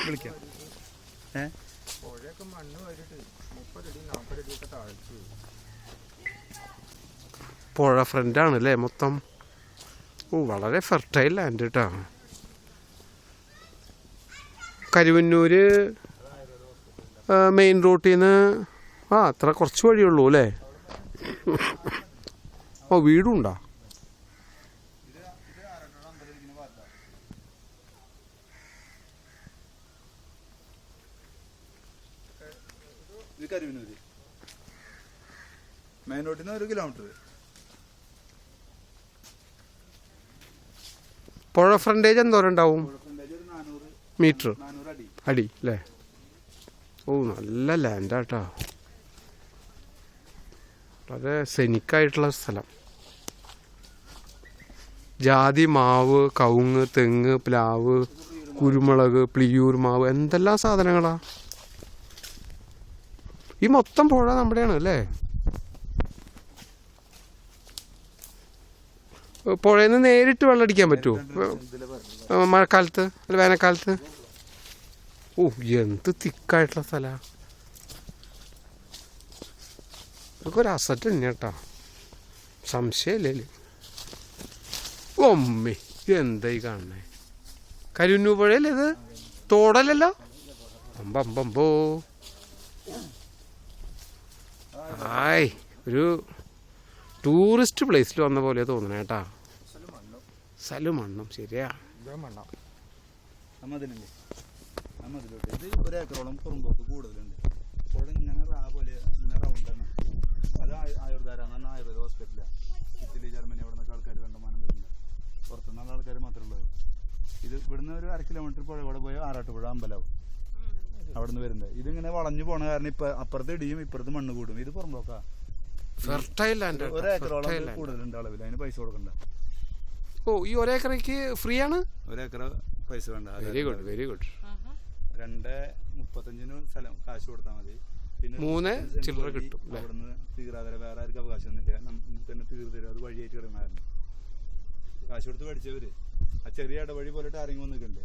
വിളിക്കാം. പുഴ ഫ്രണ്ടാണ് അല്ലേ മൊത്തം. ഓ വളരെ ഫെർട്ടൈൽ ലാൻഡ് കേട്ടോ. കരുവന്നൂര് മെയിൻ റോട്ടിൽ നിന്ന് അത്ര കുറച്ച് വഴിയുള്ളൂ അല്ലേ. ഓ വീടുണ്ടോ? കരുവന്നൂര് മെയിൻ റോട്ടിൽ നിന്ന് 1 കിലോമീറ്റർ. പുഴ ഫ്രണ്ടേജ് എന്തോരം ഉണ്ടാവും? മീറ്റർ അടി അല്ലേ. ഓ നല്ല ലാൻഡാട്ടോ. വളരെ സെനിക്കായിട്ടുള്ള സ്ഥലം. ജാതി, മാവ്, കവുങ്ങ്, തെങ്ങ്, പ്ലാവ്, കുരുമുളക്, പ്ലിയൂർ മാവ്, എന്തെല്ലാം സാധനങ്ങളാ. ഈ മൊത്തം പുഴ നമ്മുടെയാണ് അല്ലേ. പുഴയിൽ നിന്ന് നേരിട്ട് വെള്ളം അടിക്കാൻ പറ്റുമോ മഴക്കാലത്ത് അല്ല വേനൽക്കാലത്ത്? ഓ എന്ത് തിക്കായിട്ടുള്ള സ്ഥലമാണ്. ഇതൊക്കെ ഒരു അസറ്റ് തന്നെ കേട്ടോ, സംശയമില്ലേ. ഒമ്മേ എന്തായി കാണണേ. കരുവന്നൂർ പുഴയല്ലേ ഇത്? തോടല്ലല്ലോ. അമ്പമ്പോ. ആയ് ഒരു ടൂറിസ്റ്റ് പ്ലേസിൽ വന്ന പോലെ തോന്നണേ കേട്ടാ. സ്ഥലം മണ്ണും ശരിയാ. ഇത് 1 ഏക്കറോളം പുറമ്പോക്ക് കൂടുതലുണ്ട്. പുഴ ഇങ്ങനെ പോലെ ഇങ്ങനെ റൗണ്ടാണ്. അത് ആയുർധാര എന്ന് പറഞ്ഞാൽ ആയുർവേദ ഹോസ്പിറ്റലാണ്. ഇറ്റലി, ജർമ്മനി അവിടെ നിന്നൊക്കെ ആൾക്കാർ കണ്ടമാനം വരുന്നുണ്ട്. പുറത്തുനിന്നുള്ള ആൾക്കാർ മാത്രമേ ഉള്ളത്. ഇത് ഇവിടുന്ന് ഒരു 1/2 കിലോമീറ്റർ പുഴ കൂടെ പോയി ആറാട്ടുപുഴ അമ്പലവും അവിടെ നിന്ന് വരുന്നത്. ഇതിങ്ങനെ വളഞ്ഞു പോണ കാരണം ഇപ്പൊ അപ്പുറത്ത് ഇടിയും ഇപ്പുറത്ത് മണ്ണ് കൂടും. ഇത് പുറമ്പോക്കാ. 1 ഏക്കറോളം കൂടുതലുണ്ട് അളവിൽ. അതിന് പൈസ കൊടുക്കണ്ട. ഓ ഈ 1 ഏക്കറേക്ക് ഫ്രീ ആണ്? 1 ഏക്കർ പൈസ വേണ്ട. Very good very good. 2.35 സ്ഥലം കാശ് കൊടുത്താൽ മതി. പിന്നെ 3 ചില്ലറ കിട്ടും. അവിടുന്ന് തീരാതെ വേറെ ആർക്കും അവകാശം ഒന്നുമില്ല. നമുക്ക് തന്നെ തീർത്തരും. അത് വഴിയായിട്ട് കിടന്നായിരുന്നു. കാശ് കൊടുത്ത് പഠിച്ചവര് ആ ചെറിയ ഇടവഴി പോലെ ടാറിങ് വന്നിട്ടുണ്ട്.